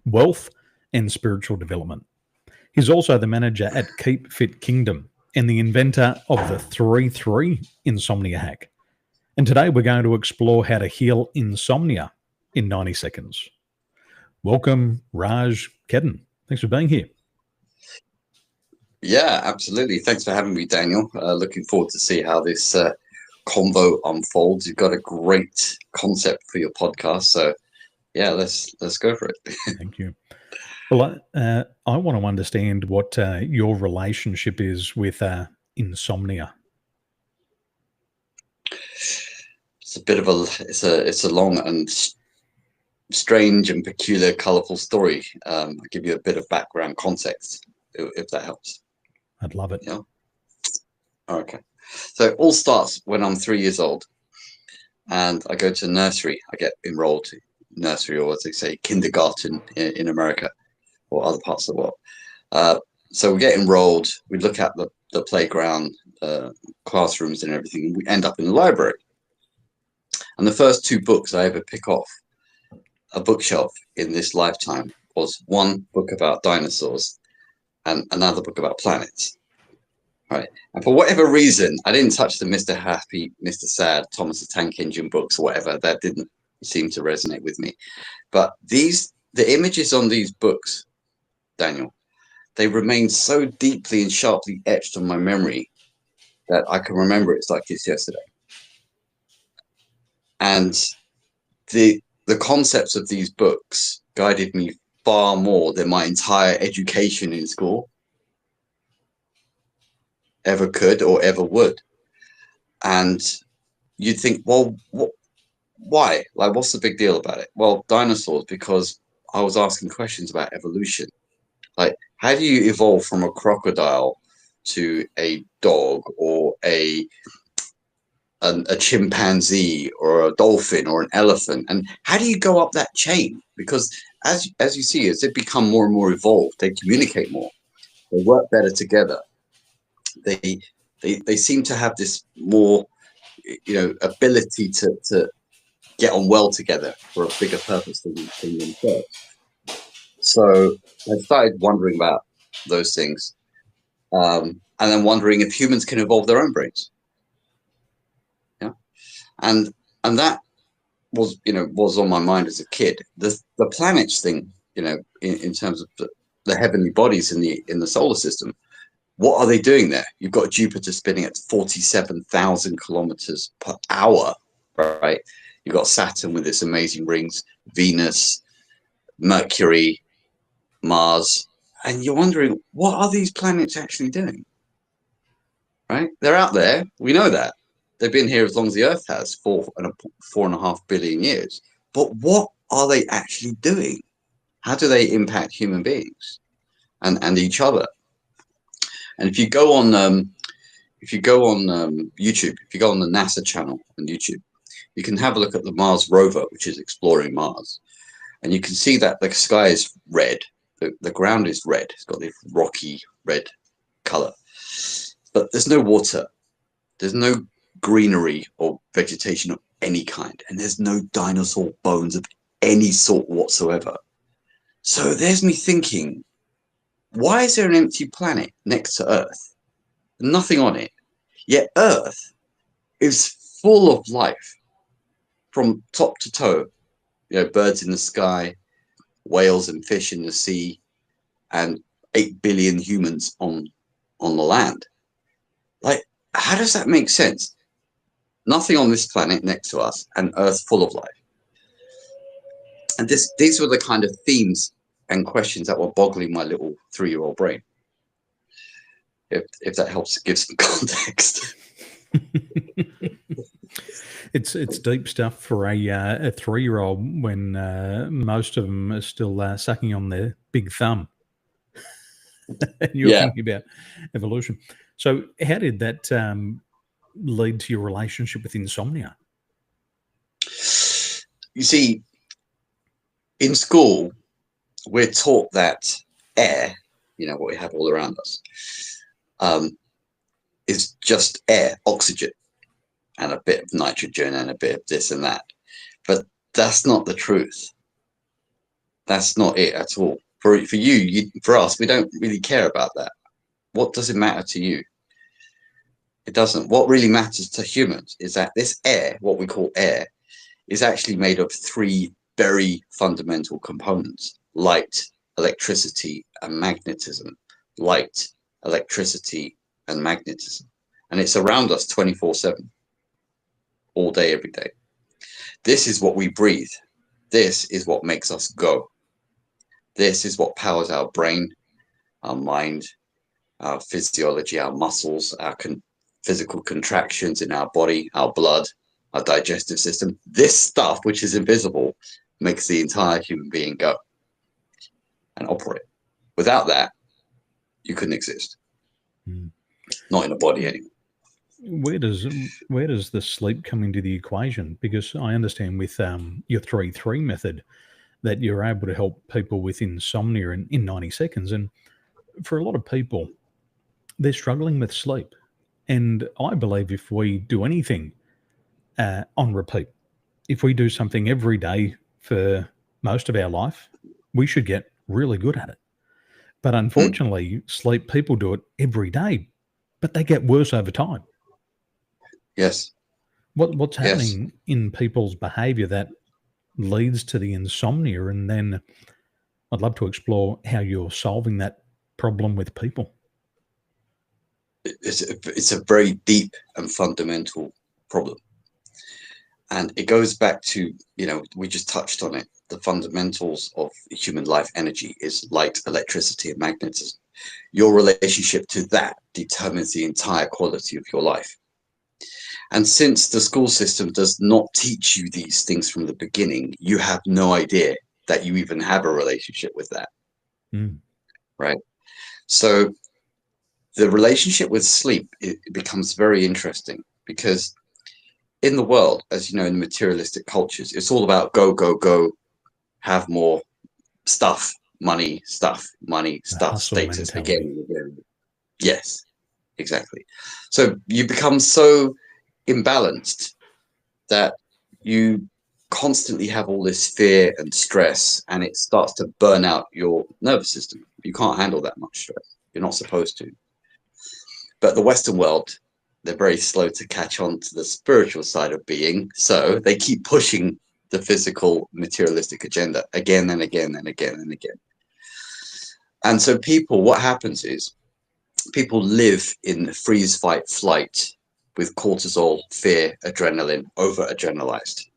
wealth, and spiritual development. He's also the manager at Keep Fit Kingdom and the inventor of the 3-3 Insomnia Hack. And today we're going to explore how to heal insomnia in 90 seconds. Welcome, Raj Khedun. Thanks for being here. Yeah, absolutely. Thanks for having me, Daniel. Looking forward to see how this convo unfolds. You've got a great concept for your podcast, so yeah, let's go for it. Thank you. Well, I want to understand what your relationship is with insomnia. It's a bit of it's a long and strange and peculiar, colourful story. I'll give you a bit of background context, if that helps. I'd love it. Yeah. Okay. So it all starts when I'm 3 years old, and I go to nursery. I get enrolled to nursery, or as they say, kindergarten in America or other parts of the world. So we get enrolled. We look at the playground, classrooms, and everything, and we end up in the library. And the first two books I ever pick off a bookshelf in this lifetime was one book about dinosaurs and another book about planets. Right. And for whatever reason, I didn't touch the Mr. Happy, Mr. Sad, Thomas the Tank Engine books or whatever. That didn't seem to resonate with me. But the images on these books, Daniel, they remain so deeply and sharply etched on my memory that I can remember it's like it's yesterday. And the concepts of these books guided me far more than my entire education in school ever could or ever would. And you'd think, well, why? Like, what's the big deal about it? Well, dinosaurs, because I was asking questions about evolution. Like, how do you evolve from a crocodile to a dog or a chimpanzee or a dolphin or an elephant? And how do you go up that chain? Because as you see, as they become more and more evolved, they communicate more, they work better together. They seem to have this more, ability to get on well together for a bigger purpose than themselves. So I started wondering about those things, and then wondering if humans can evolve their own brains. Yeah, and that was on my mind as a kid. The planets thing, in terms of the heavenly bodies in the solar system. What are they doing there? You've got Jupiter spinning at 47,000 kilometers per hour, right? You've got Saturn with its amazing rings, Venus, Mercury, Mars, and you're wondering, what are these planets actually doing? Right? They're out there. We know that. They've been here as long as the Earth has, 4.5 billion years. But what are they actually doing? How do they impact human beings and each other? And if you go on YouTube, if you go on the NASA channel on YouTube, you can have a look at the Mars rover, which is exploring Mars, and you can see that the sky is red, the ground is red. It's got this rocky red color, but there's no water, there's no greenery or vegetation of any kind, and there's no dinosaur bones of any sort whatsoever. So there's me thinking, why is there an empty planet next to Earth? Nothing on it. Yet Earth is full of life from top to toe. Birds in the sky, whales and fish in the sea, and 8 billion humans on the land. Like, how does that make sense? Nothing on this planet next to us, and Earth full of life. And these were the kind of themes and questions that were boggling my little 3-year-old brain. If that helps give some context. It's deep stuff for a 3-year-old when most of them are still sucking on their big thumb. And you're thinking about evolution. So how did that lead to your relationship with insomnia? You see, in school, we're taught that air, what we have all around us, is just air, oxygen, and a bit of nitrogen and a bit of this and that. But that's not the truth. That's not it at all. For you, for us, we don't really care about that. What does it matter to you? It doesn't. What really matters to humans is that this air, what we call air, is actually made of three very fundamental components: light, electricity, and magnetism. Light, electricity, and magnetism. And it's around us 24/7, all day, every day. This is what we breathe. This is what makes us go. This is what powers our brain, our mind, our physiology, our muscles, our physical contractions in our body, our blood, our digestive system. This stuff, which is invisible, makes the entire human being go and operate. Without that, you couldn't exist. Not in a body anyway. Where does the sleep come into the equation? Because I understand with your 3-3 method that you're able to help people with insomnia in 90 seconds. And for a lot of people, they're struggling with sleep. And I believe if we do anything on repeat, if we do something every day for most of our life, we should get really good at it. But unfortunately, sleep, people do it every day, but they get worse over time. Yes. What's happening in people's behavior that leads to the insomnia? And then I'd love to explore how you're solving that problem with people. It's a very deep and fundamental problem. And it goes back to, we just touched on it. The fundamentals of human life energy is light, electricity, and magnetism. Your relationship to that determines the entire quality of your life. And since the school system does not teach you these things from the beginning, you have no idea that you even have a relationship with that. Right? So the relationship with sleep, it becomes very interesting because in the world, as you know, in materialistic cultures, it's all about go, go, go, have more stuff, money, status, mentality. Again and again. Yes, exactly. So you become so imbalanced that you constantly have all this fear and stress, and it starts to burn out your nervous system. You can't handle that much stress. You're not supposed to. But the Western world, they're very slow to catch on to the spiritual side of being. So they keep pushing the physical materialistic agenda again and again and again and again. And so what happens is people live in freeze, fight, flight with cortisol, fear, adrenaline, over-adrenalized,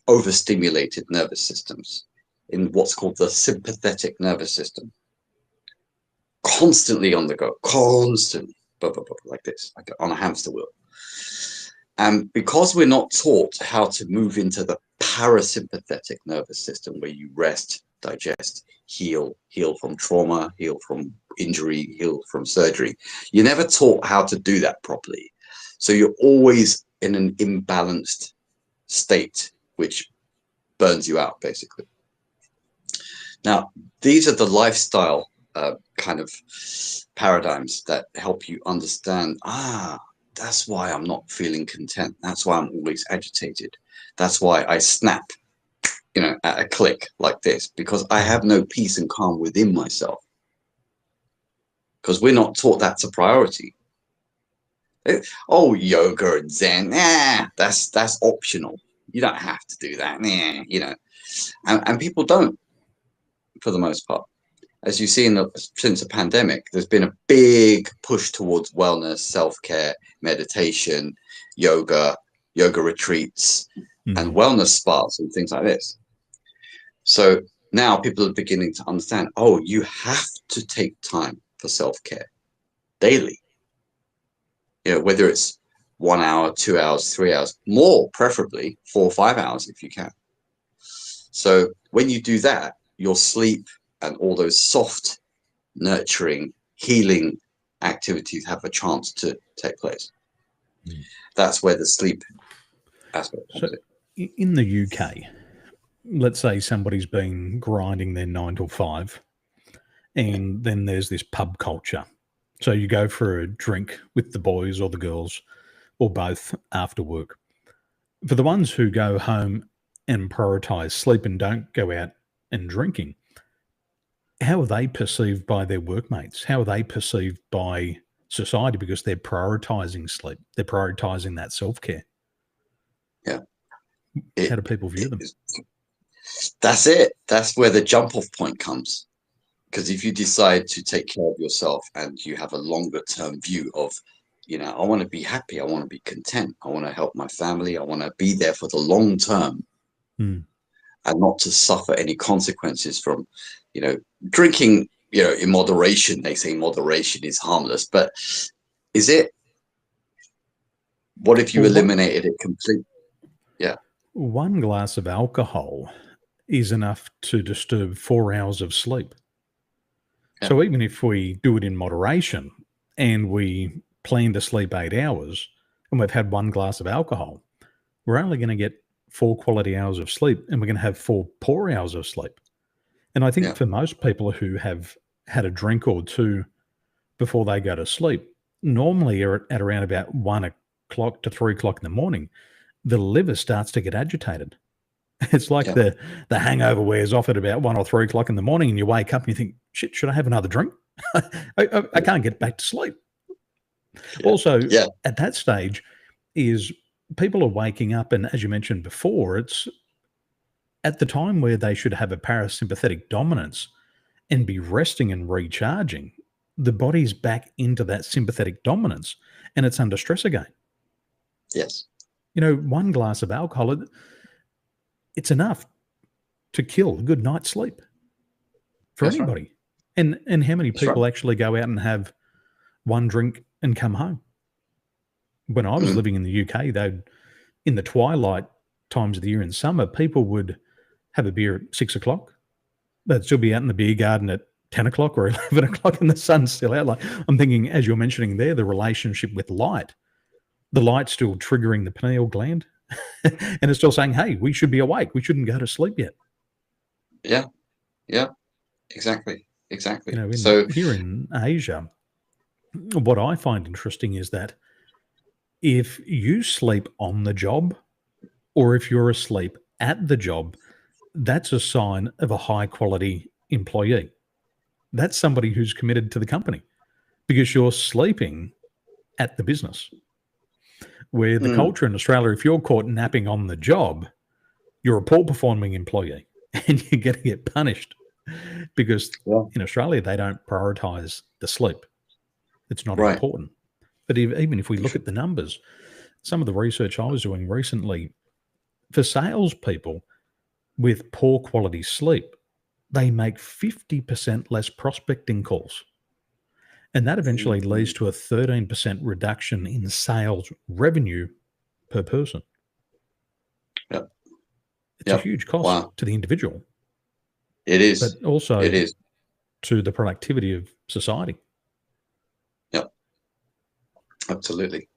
overstimulated nervous systems in what's called the sympathetic nervous system. Constantly on the go, constantly, like this, like on a hamster wheel. And because we're not taught how to move into the parasympathetic nervous system where you rest, digest, heal from trauma, heal from injury, heal from surgery, you're never taught how to do that properly. So you're always in an imbalanced state, which burns you out, basically. Now, these are the lifestyle kind of paradigms that help you understand, that's why I'm not feeling content. That's why I'm always agitated. That's why I snap, at a click like this, because I have no peace and calm within myself. Because we're not taught that's a priority. Oh, yoga and Zen, that's optional. You don't have to do that, and people don't, for the most part. As you see since the pandemic, there's been a big push towards wellness, self-care, meditation, yoga retreats, and wellness spas and things like this. So now people are beginning to understand, you have to take time for self-care daily. Whether it's 1 hour, 2 hours, 3 hours, more preferably 4 or 5 hours if you can. So when you do that, your sleep and all those soft, nurturing, healing activities have a chance to take place. That's where the sleep aspect comes in. In the UK, let's say somebody's been grinding their 9 to 5, and then there's this pub culture. So you go for a drink with the boys or the girls or both after work. For the ones who go home and prioritize sleep and don't go out and drinking, how are they perceived by their workmates? How are they perceived by society? Because they're prioritizing sleep. They're prioritizing that self-care. Yeah. How do people view them? That's it. That's where the jump-off point comes. Because if you decide to take care of yourself and you have a longer-term view of, I want to be happy, I want to be content, I want to help my family, I want to be there for the long term, and not to suffer any consequences from, drinking, in moderation. They say moderation is harmless, but is it? What if you eliminated it completely? Yeah. One glass of alcohol is enough to disturb 4 hours of sleep. Yeah. So even if we do it in moderation and we plan to sleep 8 hours and we've had 1 glass of alcohol, we're only going to get 4 quality hours of sleep, and we're going to have 4 poor hours of sleep. And I think for most people who have had a drink or two before they go to sleep, normally at around about 1 o'clock to 3 o'clock in the morning, the liver starts to get agitated. It's like the hangover wears off at about 1 or 3 o'clock in the morning, and you wake up and you think, shit, should I have another drink? I can't get back to sleep. Also, at that stage is people are waking up, and as you mentioned before, it's at the time where they should have a parasympathetic dominance and be resting and recharging. The body's back into that sympathetic dominance, and it's under stress again. Yes. 1 glass of alcohol, it's enough to kill a good night's sleep for anybody. Right. And how many people actually go out and have 1 drink and come home? When I was living in the UK, in the twilight times of the year in summer, people would have a beer at 6 o'clock. They'd still be out in the beer garden at 10 o'clock or 11 o'clock and the sun's still out. Like, I'm thinking, as you're mentioning there, the relationship with light, the light's still triggering the pineal gland and it's still saying, hey, we should be awake. We shouldn't go to sleep yet. Yeah. Yeah, exactly. So here in Asia, what I find interesting is that if you sleep on the job or if you're asleep at the job, that's a sign of a high quality employee. That's somebody who's committed to the company because you're sleeping at the business. Where the culture in Australia, if you're caught napping on the job, you're a poor performing employee and you're going to get punished because in Australia, they don't prioritize the sleep. It's not important. But even if we look at the numbers, some of the research I was doing recently, for salespeople with poor quality sleep, they make 50% less prospecting calls. And that eventually leads to a 13% reduction in sales revenue per person. Yep. It's a huge cost to the individual. It is. But also to the productivity of society. Yep. Absolutely.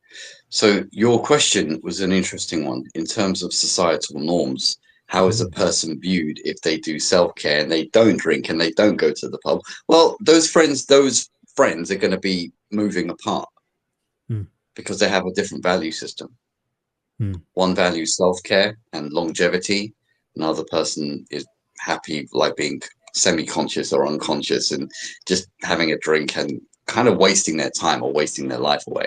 So your question was an interesting one in terms of societal norms. How is a person viewed if they do self-care and they don't drink and they don't go to the pub? Well, those friends are going to be moving apart because they have a different value system. One values self-care and longevity. Another person is happy like being semi-conscious or unconscious and just having a drink and kind of wasting their time or wasting their life away.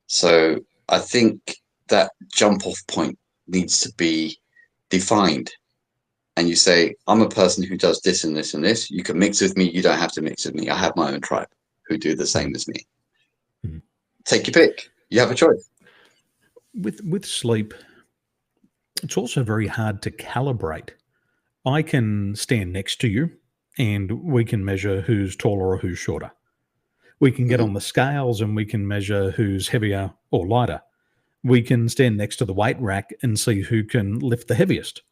So I think that jump-off point needs to be defined. And you say, I'm a person who does this and this and this. You can mix with me. You don't have to mix with me. I have my own tribe who do the same as me. Take your pick. You have a choice. With sleep, it's also very hard to calibrate. I can stand next to you and we can measure who's taller or who's shorter. We can get on the scales and we can measure who's heavier or lighter. We can stand next to the weight rack and see who can lift the heaviest.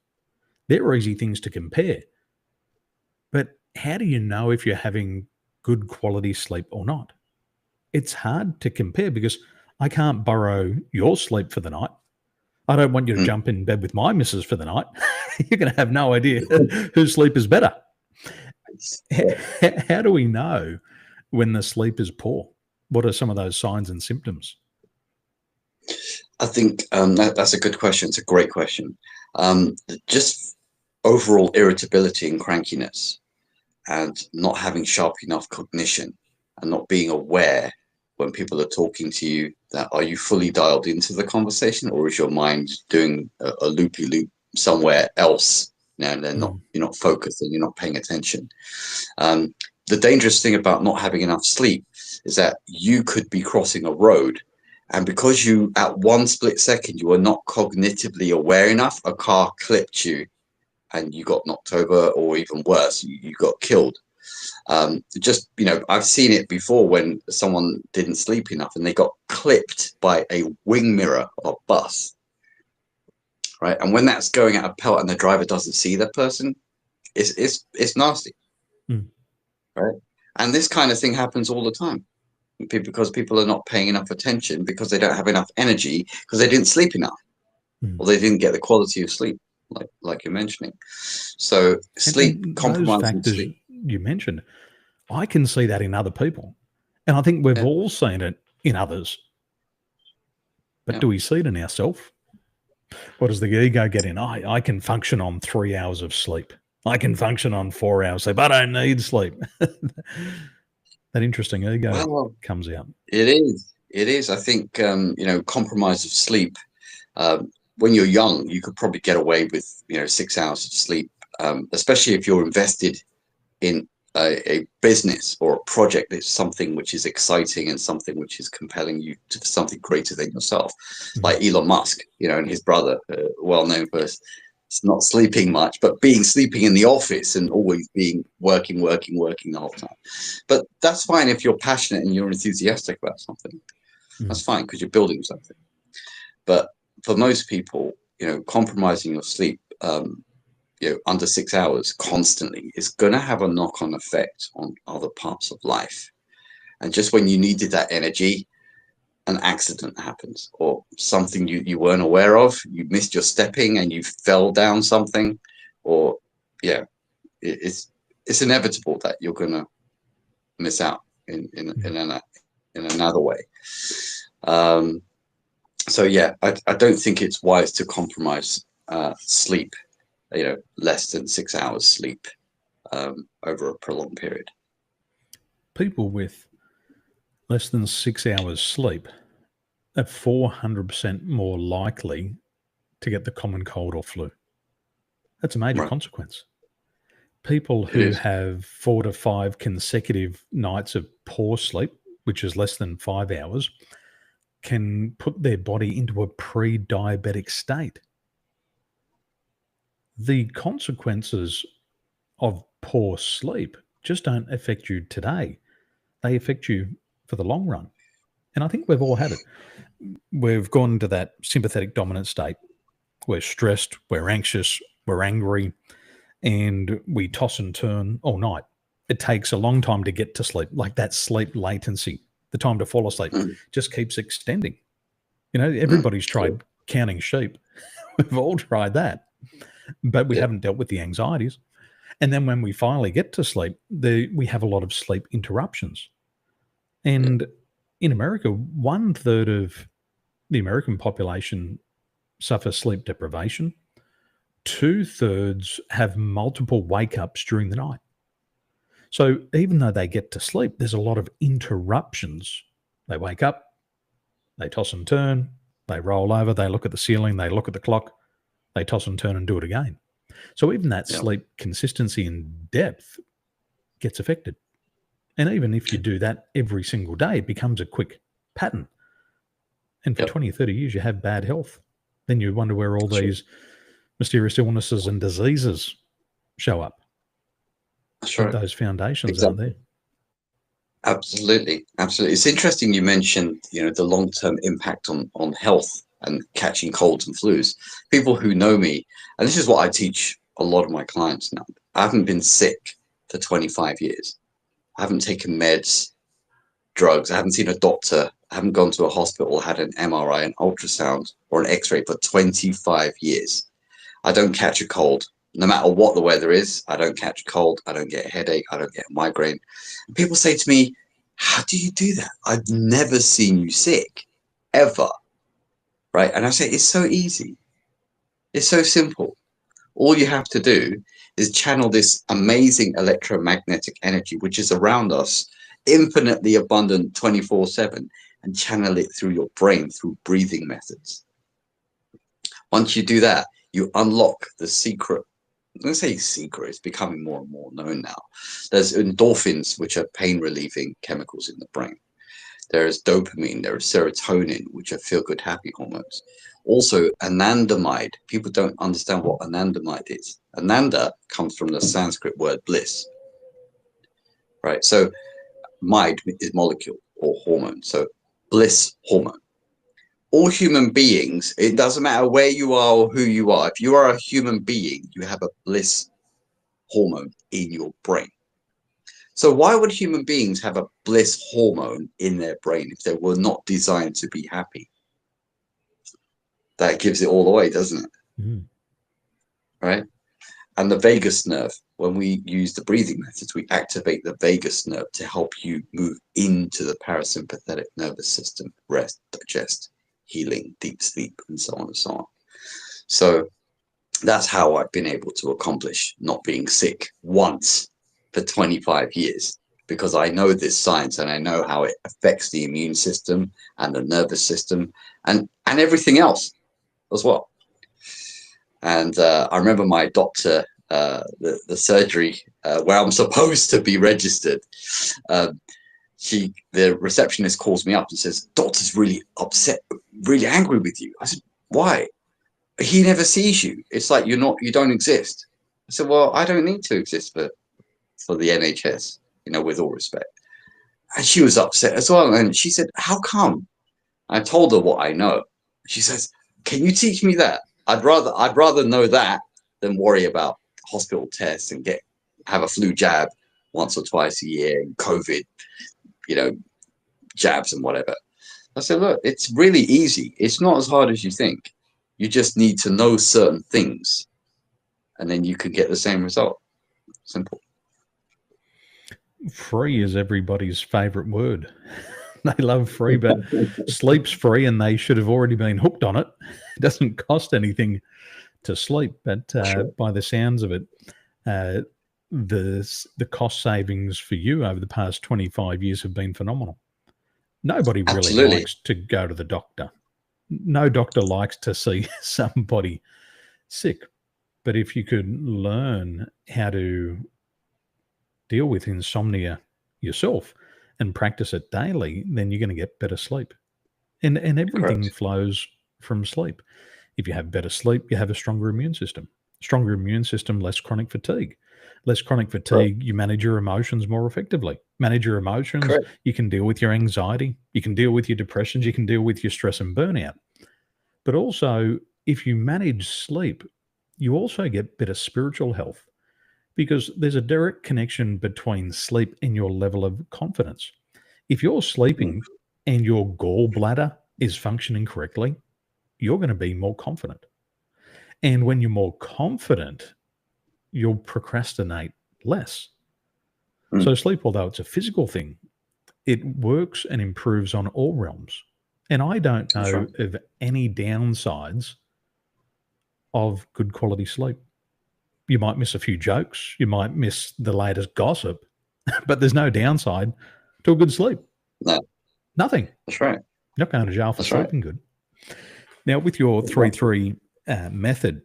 They're easy things to compare. But how do you know if you're having good quality sleep or not? It's hard to compare because I can't borrow your sleep for the night. I don't want you to jump in bed with my missus for the night. You're going to have no idea whose sleep is better. How do we know when the sleep is poor? What are some of those signs and symptoms? I think that's a good question. It's a great question. Just overall irritability and crankiness, and not having sharp enough cognition, and not being aware when people are talking to you, that are you fully dialed into the conversation, or is your mind doing a loopy loop somewhere else? And they're not, you're not focused and you're not paying attention. The dangerous thing about not having enough sleep is that you could be crossing a road, and because you, at one split second, you were not cognitively aware enough, a car clipped you and you got knocked over, or even worse, you got killed. Just, I've seen it before when someone didn't sleep enough and they got clipped by a wing mirror of a bus. Right. And when that's going at a pelt and the driver doesn't see that person, it's nasty. Right. And this kind of thing happens all the time, because people are not paying enough attention, because they don't have enough energy, because they didn't sleep enough, or they didn't get the quality of sleep, like you're mentioning. So sleep, compromising those factors sleep. You mentioned, I can see that in other people, and I think we've all seen it in others. But do we see it in ourselves? What does the ego get in? I can function on 3 hours of sleep. I can function on 4 hours sleep. I don't need sleep. That interesting ego comes out. It is. I think, compromise of sleep. When you're young, you could probably get away with, 6 hours of sleep, especially if you're invested in a business or a project that's something which is exciting and something which is compelling you to something greater than yourself. Like Elon Musk, and his brother, well known for not sleeping much, but sleeping in the office and always being working the whole time. But that's fine if you're passionate and you're enthusiastic about something. That's fine, because you're building something. But for most people, compromising your sleep, under 6 hours constantly is going to have a knock-on effect on other parts of life. And just when you needed that energy, an accident happens, or something you weren't aware of, you missed your stepping and you fell down something, or it's inevitable that you're going to miss out in another way. So I don't think it's wise to compromise sleep, less than 6 hours sleep over a prolonged period. People with less than 6 hours sleep are 400% more likely to get the common cold or flu. That's a major consequence. People who have 4 to 5 consecutive nights of poor sleep, which is less than 5 hours, can put their body into a pre-diabetic state. The consequences of poor sleep just don't affect you today. They affect you for the long run. And I think we've all had it. We've gone into that sympathetic dominant state. We're stressed, we're anxious, we're angry, and we toss and turn all night. It takes a long time to get to sleep, like that sleep latency. The time to fall asleep just keeps extending. Everybody's tried counting sheep. We've all tried that, but we haven't dealt with the anxieties. And then when we finally get to sleep, we have a lot of sleep interruptions. And in America, 1/3 of the American population suffer sleep deprivation. 2/3 have multiple wake-ups during the night. So even though they get to sleep, there's a lot of interruptions. They wake up, they toss and turn, they roll over, they look at the ceiling, they look at the clock, they toss and turn and do it again. So even that sleep consistency and depth gets affected. And even if you do that every single day, it becomes a quick pattern. And for 20 or 30 years, you have bad health. Then you wonder where all these mysterious illnesses and diseases show up. That's right. Those foundations aren't there. Absolutely. It's interesting you mentioned, the long-term impact on health and catching colds and flus. People who know me, and this is what I teach a lot of my clients now. I haven't been sick for 25 years. I haven't taken meds, drugs. I haven't seen a doctor. I haven't gone to a hospital, had an MRI, an ultrasound, or an X-ray for 25 years. I don't catch a cold. No matter what the weather is, I don't catch a cold. I don't get a headache. I don't get a migraine. And people say to me, how do you do that? I've never seen you sick, ever. Right? And I say, it's so easy. It's so simple. All you have to do is channel this amazing electromagnetic energy, which is around us, infinitely abundant 24/7, and channel it through your brain through breathing methods. Once you do that, you unlock the secret. Let's say secret, it's becoming more and more known now. There's endorphins, which are pain relieving chemicals in the brain. There is dopamine, there is serotonin, which are feel good, happy hormones. Also, anandamide. People don't understand what anandamide is. Ananda comes from the Sanskrit word bliss, right? So, mide is molecule or hormone. So, bliss hormone. All human beings, it doesn't matter where you are or who you are. If you are a human being, you have a bliss hormone in your brain. So why would human beings have a bliss hormone in their brain if they were not designed to be happy? That gives it all away, doesn't it? Mm. Right? And the vagus nerve, when we use the breathing methods, we activate the vagus nerve to help you move into the parasympathetic nervous system, rest, digest, healing, deep sleep, and so on and so on. So that's how I've been able to accomplish not being sick once for 25 years, because I know this science and I know how it affects the immune system and the nervous system and everything else as well. And I remember my doctor, the surgery where I'm supposed to be registered, the receptionist calls me up and says, "Doctor's really upset, really angry with you." I said, "Why?" "He never sees you. It's like you don't exist." I said, "Well, I don't need to exist for the NHS, with all respect." And she was upset as well. And she said, "How come?" I told her what I know. She says, "Can you teach me that? I'd rather know that than worry about hospital tests and have a flu jab once or twice a year and COVID, jabs and whatever." I said, "Look, it's really easy. It's not as hard as you think. You just need to know certain things, and then you can get the same result. Simple." Free is everybody's favorite word. They love free, but sleep's free and they should have already been hooked on it. It doesn't cost anything to sleep, but by the sounds of it, the cost savings for you over the past 25 years have been phenomenal. Nobody really Absolutely. likes to go to the doctor. No doctor likes to see somebody sick. But if you could learn how to deal with insomnia yourself and practice it daily, then you're going to get better sleep. And everything Correct. flows from sleep. If you have better sleep, you have a stronger immune system. Stronger immune system, less chronic fatigue. Less chronic fatigue, you manage your emotions more effectively. Manage your emotions, Correct. you can deal with your anxiety, you can deal with your depressions, you can deal with your stress and burnout. But also, if you manage sleep, you also get better spiritual health because there's a direct connection between sleep and your level of confidence. If you're sleeping and your gallbladder is functioning correctly, you're going to be more confident. And when you're more confident, you'll procrastinate less. So sleep, although it's a physical thing, it works and improves on all realms. And I don't know of any downsides of good quality sleep. You might miss a few jokes, you might miss the latest gossip, but there's no downside to a good sleep. No. Nothing. That's right. You're not going to jail for That's right. sleeping good. Now, with your 3-3 method,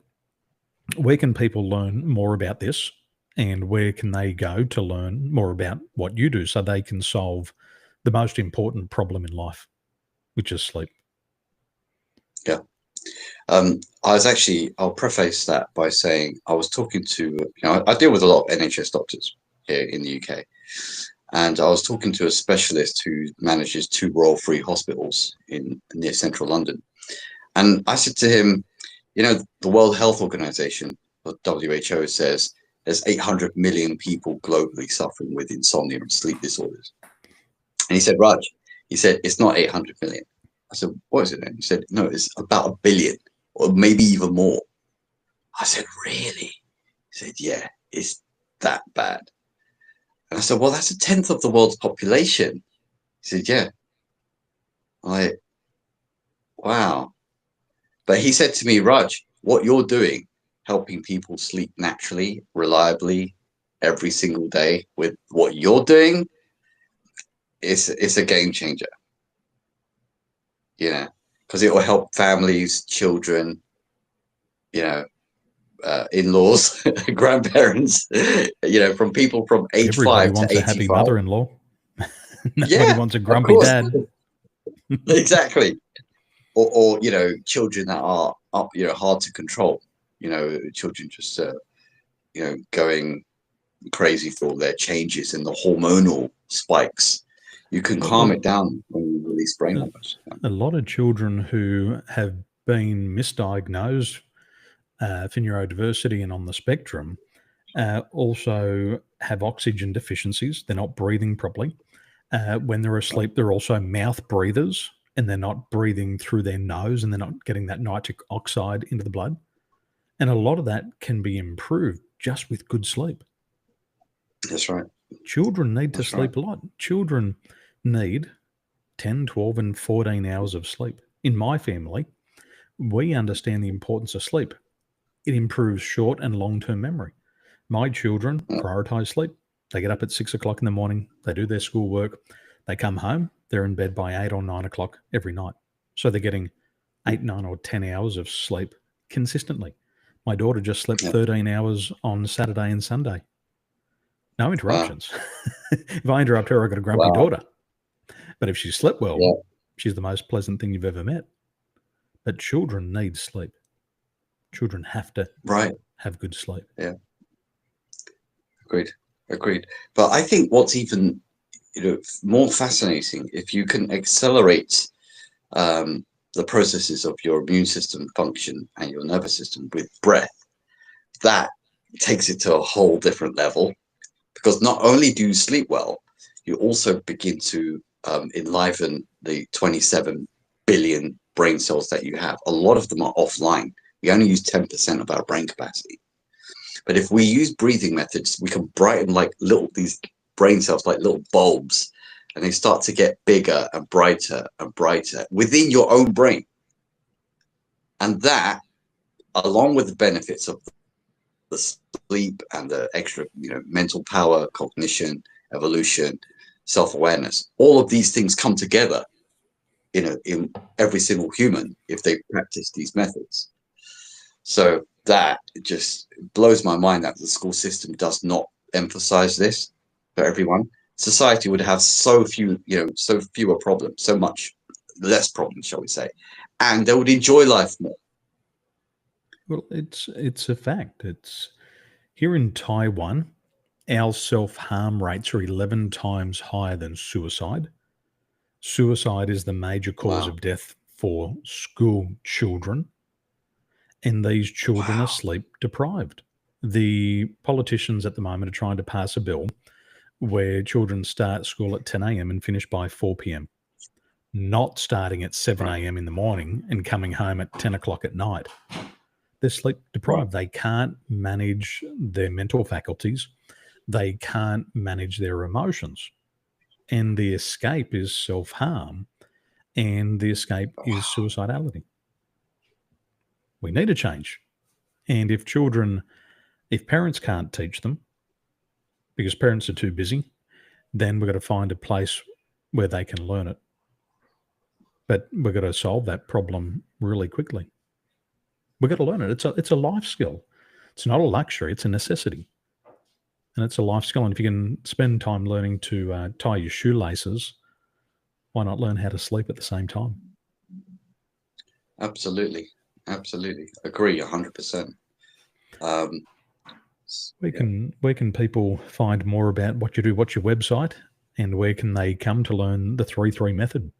where can people learn more about this and where can they go to learn more about what you do so they can solve the most important problem in life, which is sleep? Yeah. I'll preface that by saying I was talking to, I deal with a lot of NHS doctors here in the UK. And I was talking to a specialist who manages 2 Royal Free hospitals near central London. And I said to him, the World Health Organization, the WHO, says there's 800 million people globally suffering with insomnia and sleep disorders. And he said, "Raj," he said, "it's not 800 million. I said, "What is it then?" He said, "No, it's about 1 billion or maybe even more." I said, "Really?" He said, "Yeah, it's that bad." And I said, "Well, that's 1/10 of the world's population." He said, "Yeah." I'm like, wow. But he said to me, "Raj, what you're doing helping people sleep naturally, reliably, every single day with what you're doing, it's a game changer. You know, because it will help families, children, you know, in-laws, grandparents, you know, from people from age Everybody 5 to wants a 85. happy mother-in-law. Nobody Yeah, wants a of grumpy course. dad. Exactly. Or you know, children that are you know, hard to control. You know, children just you know, going crazy for all their changes in the hormonal spikes. You can calm it down when you release brain hormones. A lot of children who have been misdiagnosed for neurodiversity and on the spectrum also have oxygen deficiencies. They're not breathing properly. When they're asleep, they're also mouth breathers, and they're not breathing through their nose, and they're not getting that nitric oxide into the blood. And a lot of that can be improved just with good sleep. That's right. Children need to That's sleep a lot. Children need 10, 12, and 14 hours of sleep. In my family, we understand the importance of sleep. It improves short and long-term memory. My children prioritize sleep. They get up at 6 o'clock in the morning. They do their schoolwork. They come home. They're in bed by 8 or 9 o'clock every night. So they're getting 8, 9, or 10 hours of sleep consistently. My daughter just slept 13 hours on Saturday and Sunday. No interruptions. If I interrupt her, I've got a grumpy daughter. But if she slept well, she's the most pleasant thing you've ever met. But children need sleep. Children have to have good sleep. Yeah. Agreed. But I think what's even, you know, more fascinating, if you can accelerate the processes of your immune system function and your nervous system with breath, that takes it to a whole different level. Because not only do you sleep well, you also begin to enliven the 27 billion brain cells that you have. A lot of them are offline. We only use 10% of our brain capacity. But if we use breathing methods, we can brighten like these brain cells like little bulbs, and they start to get bigger and brighter within your own brain. And that, along with the benefits of the sleep and the extra, you know, mental power, cognition, evolution, self-awareness, all of these things come together, you know, in every single human if they practice these methods. So that just blows my mind that the school system does not emphasize this for everyone. Society would have so few, you know, so fewer problems, so much less problems, shall we say, and they would enjoy life more. Well, it's a fact. It's here in Taiwan, our self-harm rates are 11 times higher than suicide. Suicide is the major cause of death for school children, and these children are sleep deprived. The politicians at the moment are trying to pass a bill where children start school at 10 a.m. and finish by 4 p.m., not starting at 7 a.m. in the morning and coming home at 10 o'clock at night. They're sleep deprived. They can't manage their mental faculties. They can't manage their emotions. And the escape is self-harm, and the escape is suicidality. We need a change. And if parents can't teach them, because parents are too busy, then we've got to find a place where they can learn it. But we've got to solve that problem really quickly. We've got to learn it. It's a life skill. It's not a luxury. It's a necessity. And it's a life skill. And if you can spend time learning to tie your shoelaces, why not learn how to sleep at the same time? Absolutely. Agree 100%. Where can people find more about what you do? What's your website, and where can they come to learn the 3-3 method?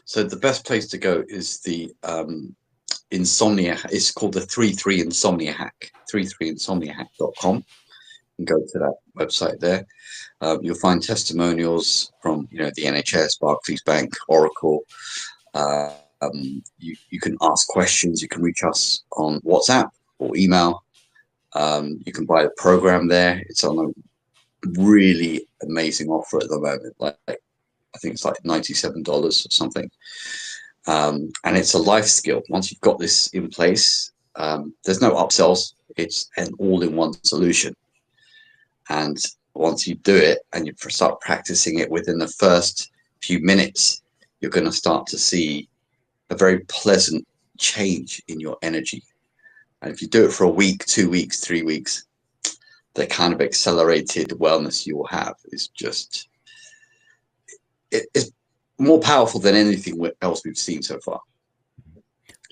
So the best place to go is the Insomnia. It's called the 3-3 Insomnia Hack. 33insomniahack.com. You can go to that website there. You'll find testimonials from, you know, the NHS, Barclays Bank, Oracle. You can ask questions. You can reach us on WhatsApp or email. You can buy the program there. It's on a really amazing offer at the moment. Like I think it's like $97 or something. And it's a life skill. Once you've got this in place, there's no upsells. It's an all-in-one solution. And once you do it and you start practicing it, within the first few minutes, you're going to start to see a very pleasant change in your energy. And if you do it for a week, 2 weeks, 3 weeks, the kind of accelerated wellness you will have is just, it's more powerful than anything else we've seen so far.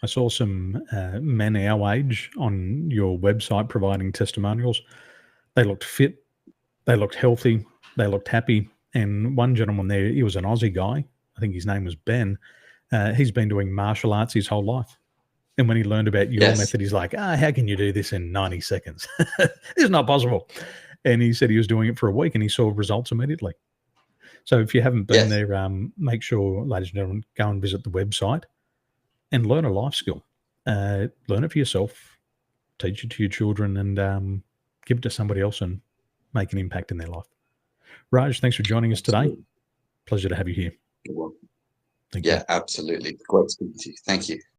I saw some men our age on your website providing testimonials. They looked fit, they looked healthy, they looked happy. And one gentleman there, he was an Aussie guy. I think his name was Ben. He's been doing martial arts his whole life. And when he learned about your method, he's like, how can you do this in 90 seconds? It's not possible. And he said he was doing it for a week and he saw results immediately. So if you haven't been there, make sure, ladies and gentlemen, go and visit the website and learn a life skill. Learn it for yourself, teach it to your children, and give it to somebody else and make an impact in their life. Raj, thanks for joining us today. Pleasure to have you here. You're welcome. Thank you. Absolutely. Great speaking to you. Thank you.